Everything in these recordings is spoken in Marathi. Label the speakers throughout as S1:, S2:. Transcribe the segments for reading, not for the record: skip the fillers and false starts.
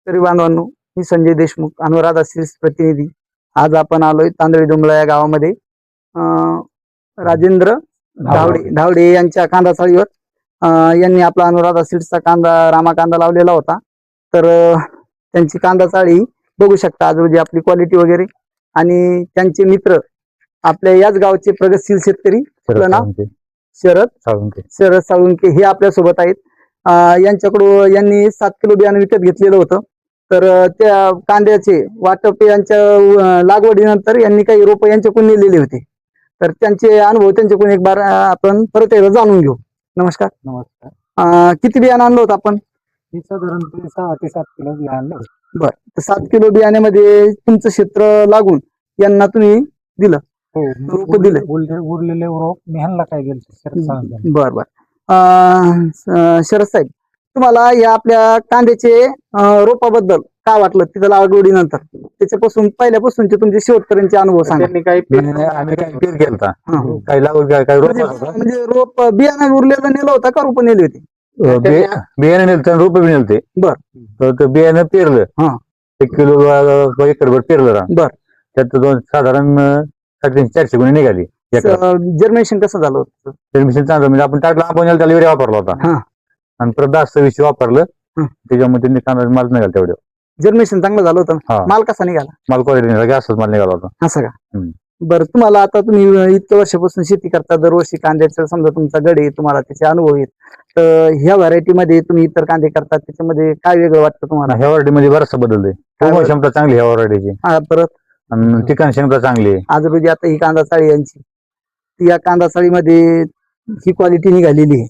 S1: शेतकरी बांधवांनो, मी संजय देशमुख, अनुराधा सीड्स प्रतिनिधी. आज आपण आलोय तांदळी डोंबला या गावामध्ये. राजेंद्र धावडे यांच्या कांदा चाळीवर यांनी आपला अनुराधा सीड्सचा कांदा रामा कांदा लावलेला होता. तर त्यांची कांदा चाळी बघू शकता आज रोजी आपली क्वालिटी वगैरे. आणि त्यांचे मित्र आपल्या याच गावचे प्रगतशील शेतकरी शरद साळुंके हे आपल्या सोबत आहेत. यांच्याकडून यांनी 7 किलो बियाणं विकत घेतलेलं होतं. तर त्या कांद्याचे वाटप यांच्या लागवडीनंतर यांनी काही रोप यांच्याकडून नेलेले होते. तर त्यांचे अनुभव त्यांच्याकडून एक बार आपण परत एकदा जाणून घेऊ. नमस्कार.
S2: नमस्कार.
S1: किती बियाणं आणलं होतं आपण?
S2: साधारणतः 6 ते 7 किलो बियाणं.
S1: बर, तर 7 किलो बियाण्यामध्ये तुमचं क्षेत्र लागून यांना तुम्ही दिलं? रोप दिले.
S2: उरलेले रोप मी ह्यांना काय दिलं?
S1: बर बर. शरद साहेब, तुम्हाला या आपल्या कांद्याचे रोपाबद्दल काय वाटलं तिथं लागवडीनंतर? त्याच्यापासून पहिल्यापासूनचे तुमचे शेवटपर्यंतचे अनुभव सांगा.
S2: आम्ही काही पेर केलता, काही लागवड काही रोप
S1: म्हणजे रोप बियाणं उरलेलं नेलं होतं का रोप नेली होती?
S2: बियाणे नेलते, रोप बी नेलते.
S1: बर.
S2: तर बियाणं पेरलं 1 किलो एकरभर पेरलं.
S1: बर.
S2: त्यात साधारण 450 गुणी निघाली.
S1: जर्मिनेशन कसं झालं होतं?
S2: जर्मिनेशन चांगलं, म्हणजे आपण टाकलं, आपण त्याला युरिया वापरला होता आणि परत 10-20 वापरलं. त्याच्यामध्ये कांदा माल निघाला तेवढं.
S1: जर्मिनेशन चांगलं झालं होतं. माल कसा निघाला?
S2: माल क्वालिटी निघाला, असंच माल निघाला होता.
S1: असं का? बरं, तुम्हाला आता तुम्ही इतक्या वर्षापासून शेती करता, दरवर्षी कांद्याचं समजा तुमचा गड आहे, तुम्हाला त्याचे अनुभव आहेत. तर ह्या व्हरायटी मध्ये तुम्ही इतर कांदे करतात, त्याच्यामध्ये काय वेगळं वाटतं तुम्हाला?
S2: ह्या व्हरायटी मध्ये बराचसा बदल आहे. क्षमता चांगली ह्या व्हरायटीची.
S1: परत
S2: ठिकाण क्षमता चांगली आहे.
S1: आज रोजी आता ही कांदा चाळी यांची, या कांदा चाळीमध्ये ही क्वालिटी निघालेली आहे.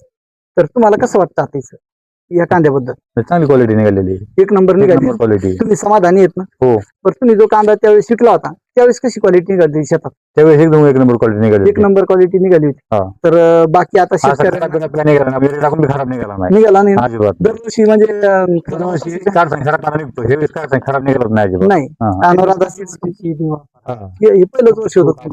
S1: तर तुम्हाला कसं वाटतं आता या कांद्याबद्दल?
S2: चांगली क्वालिटी निघालेली आहे,
S1: 1 नंबर निघाली
S2: क्वालिटी.
S1: तुम्ही समाधानी आहेत ना?
S2: हो.
S1: पण तुम्ही जो कांदा त्यावेळेस शिकला होता त्यावेळेस कशी क्वालिटी निघाली शेतात?
S2: त्यावेळेस एकदम 1 नंबर क्वालिटी निघाली.
S1: 1 नंबर क्वालिटी निघाली होती. तर बाकी आता शेतकऱ्यांना
S2: खराब निघाला नाही.
S1: निघाला नाही
S2: अजिबात.
S1: दरवर्षी म्हणजे
S2: खराब निघाला नाही अजिबात.
S1: नाही. अनुराधा सीड्स हे पहिलंच वर्ष होतं.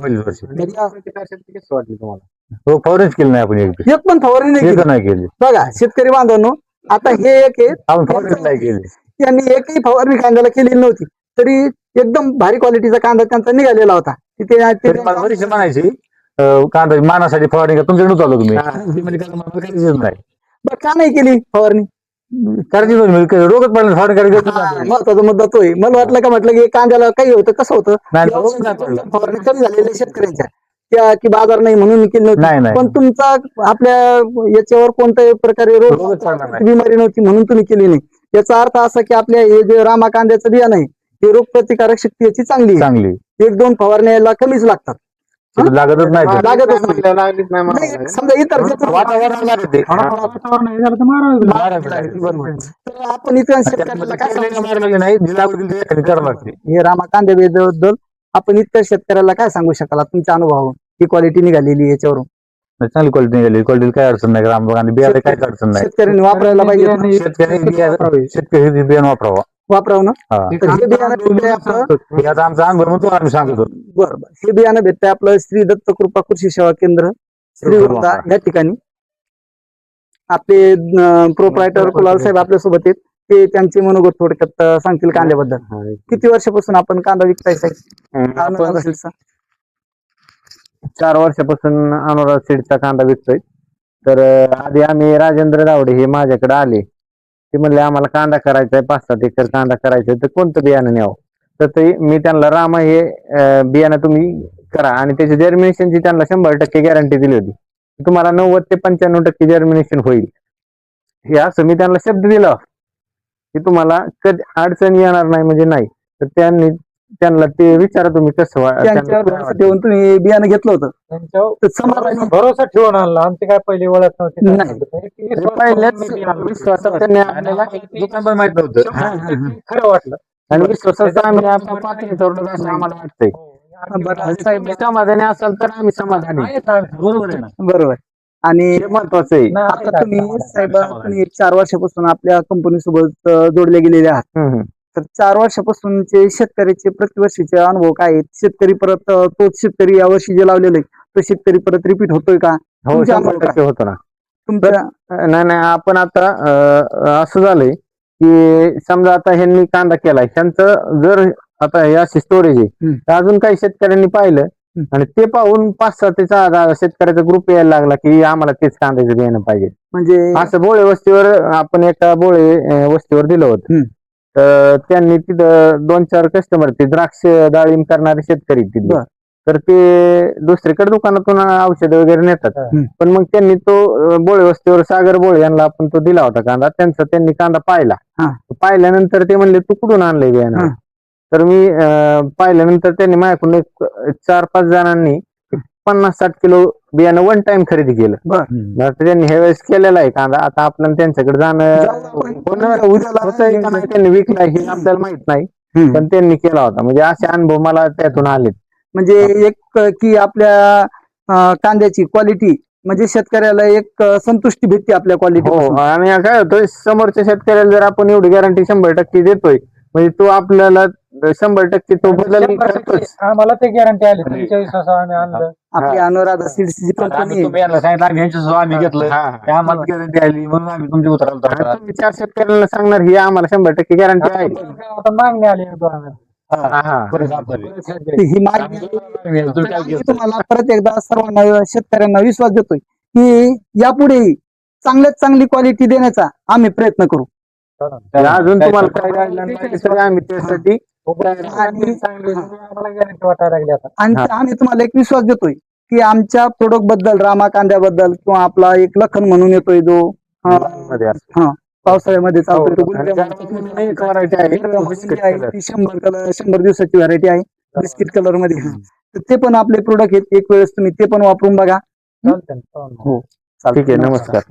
S2: वाटली तुम्हाला? फवारणीच केली नाही आपण,
S1: एक पण फवारणी नाही
S2: केली.
S1: बघा शेतकरी बांधवांनो, आता हे एक
S2: आपण फवारणी नाही केली.
S1: त्यांनी एकही फवारणी कांद्याला केलेली नव्हती, तरी एकदम भारी क्वालिटीचा कांदा त्यांचा निघालेला होता. तिथे
S2: म्हणायची कांदा मानासाठी फवारणी तुमच्याकडे चालू तुम्ही नाही.
S1: का नाही केली फवारणी?
S2: रोगच पडला फवारणी करायची.
S1: महत्वाचा मुद्दा तोय. मला वाटलं का म्हटलं की कांद्याला काही होतं, कसं होतं फवारणी कमी झालेल्या शेतकऱ्यांच्या की बाजार नाही म्हणून केली नव्हती. पण तुमचा आपल्या याच्यावर कोणत्याही प्रकारे रोग बिमारी नव्हती म्हणून तुम्ही केली नाही. याचा अर्थ असा की आपल्या हे जे रामा कांद्याचं बियाणं आहे हे रोग प्रतिकारक शक्ती याची चांगली. 1-2 फवारण्या कमीच लागतात.
S2: लागतच नाही.
S1: समजा इतर आपण इतर शेतकऱ्याला हे रामा कांद्याबद्दल आपण इतर शेतकऱ्याला काय सांगू शकाल तुमच्या अनुभवावरून? ही क्वालिटी निघालेली याच्यावरून
S2: चांगली क्वालिटी निघाली. क्वालिटी काय अडचण नाही. राम कांदे बियाणे काय अडचण नाही.
S1: शेतकऱ्यांनी वापरायला पाहिजे.
S2: शेतकरी बियाणं
S1: वापरावं ना. हे
S2: बियाणं आमचा अनुभव म्हणतो आम्ही सांगतो.
S1: बरं, हे बियाणं भेटतंय आपलं श्री दत्त कृपा कृषी सेवा केंद्र श्रीगोंदा या ठिकाणी. आपले प्रोप्रायटर कुलाल साहेब आपल्या सोबत आहेत. ते त्यांचे मनोगत थोडक्यात सांगतील कांद्याबद्दल. किती वर्षापासून आपण कांदा विकताय साहेब?
S3: 4 वर्षापासून अनुराधा सीड्सचा कांदा विकतोय. तर आधी आम्ही राजेंद्र धावडे हे माझ्याकडे आले. ते म्हणले आम्हाला कांदा करायचा आहे, 5-7 एकर कांदा करायचा आहे, तर कोणतं बियाणं न्यावं? तर ते मी त्यांना रामा हे बियाणं तुम्ही करा आणि त्याची जर्मिनेशनची त्यांना 100% गॅरंटी दिली होती. तुम्हाला 90 ते 95% जर्मिनेशन होईल, हे असं मी त्यांना शब्द दिला की तुम्हाला कधी अडचण येणार नाही म्हणजे नाही. तर त्यांना ते विचारा तुम्ही कसं
S1: ठेवून तुम्ही बियाणं घेतलं होतं
S2: त्यांच्यावर भरोसा ठेवून आणला. आमची काय पहिली ओळख नव्हती.
S3: विश्वासात त्यांनी आपल्याला
S2: दुकानदार माहित नव्हतं. खरं वाटलं
S3: आणि विश्वासात आम्ही आपल्या पाठी ठेवलं असं आम्हाला वाटतंय. समाधानी असाल तर आम्ही समाधानी.
S1: बरोबर. आणि
S3: महत्वाचं आहे.
S1: आता तुम्ही साहेब तुम्ही 4 वर्षापासून आपल्या कंपनी सोबत जोडले गेलेले आहात. तर 4 वर्षापासूनचे शेतकऱ्याचे प्रतिवर्षीचे अनुभव काय आहेत? शेतकरी परत तोच शेतकरी यावर्षी जे लावलेलं आहे तो शेतकरी परत रिपीट होतोय का?
S3: हो, 100% होतो ना तुमचं. नाही आपण आता असं झालंय की समजा आता ह्यांनी कांदा केलाय, ह्यांचं जर आता हे अशी स्टोरेज आहे तर अजून काही शेतकऱ्यांनी पाहिलं आणि ते पाहून 5-6 ते 6 शेतकऱ्याचा ग्रुप यायला लागला की आम्हाला तेच कांद्याचं बियाणं पाहिजे.
S1: म्हणजे
S3: असं बोळे वस्तीवर आपण एका बोळे वस्तीवर दिलं होतं. तर त्यांनी तिथं 2-4 कस्टमर ते द्राक्ष डाळिंब करणारे शेतकरी तिथले, तर ते दुसरीकडे दुकानातून औषधं वगैरे नेतात. पण मग त्यांनी तो बोळे वस्तीवर सागर बोळे यांना आपण तो दिला होता कांदा. त्यांनी कांदा पाहिल्यानंतर ते म्हणले तू कुठून आणलंय बियाणं? तर मी पाहिल्यानंतर त्यांनी माझ्याकडून एक 4-5 जणांनी 50-60 किलो बियाणं वन टाइम खरेदी केलं. तर त्यांनी ह्या वेळेस केलेला आहे कांदा. आता आपल्याला त्यांच्याकडे होतंय का नाही, त्यांनी विकलाय हे आपल्याला माहित नाही, पण त्यांनी केला होता. म्हणजे असे अनुभव मला त्यातून आले.
S1: म्हणजे एक की आपल्या कांद्याची क्वालिटी म्हणजे शेतकऱ्याला एक संतुष्टी भेटते आपल्या क्वालिटी.
S3: हो, आणि काय होतं समोरच्या शेतकऱ्याला जर आपण एवढी गॅरंटी 100% देतोय म्हणजे तो आपल्याला 100% तो बदल करतोच.
S4: आम्हाला ते गॅरंटी आली, तुमच्या विश्वासावर आम्ही आणलं.
S1: आपली अनुराधा सीड्सची कंपनी
S2: तुम्ही यांना सांगितलं, आम्ही ह्यांच्यासोबत आम्ही घेतलं, ते आम्हाला गॅरंटी आली म्हणून आम्ही तुमच्या उतरायला.
S3: तुम्ही 4 शेतकऱ्यांना सांगणार ही आम्हाला 100% गॅरंटी आहे.
S4: आता मागणी आली
S1: ही मागणी तुम्हाला परत एकदा सर्वांना शेतकऱ्यांना विश्वास देतोय की यापुढेही चांगल्यात चांगली क्वालिटी देण्याचा आम्ही प्रयत्न करू.
S3: अजून तुम्हाला काय गाईडलाईन पाहिजे तर आम्ही त्यासाठी
S4: आम्हाला गॅरंटी वाटायला लागली आता.
S1: आणि आम्ही तुम्हाला एक विश्वास देतोय की आमच्या प्रोडक्ट बद्दल, रामा कांद्याबद्दल किंवा आपला एक लखन म्हणून येतोय जो पावसाळ्यामध्ये चालतोय, ती 100 दिवसाची व्हरायटी आहे, बिस्किट कलर मध्ये. तर ते पण आपले प्रोडक्ट आहेत, एक वेळेस तुम्ही ते पण वापरून बघा.
S4: चालतंय.
S1: हो,
S3: ठीक आहे. नमस्कार.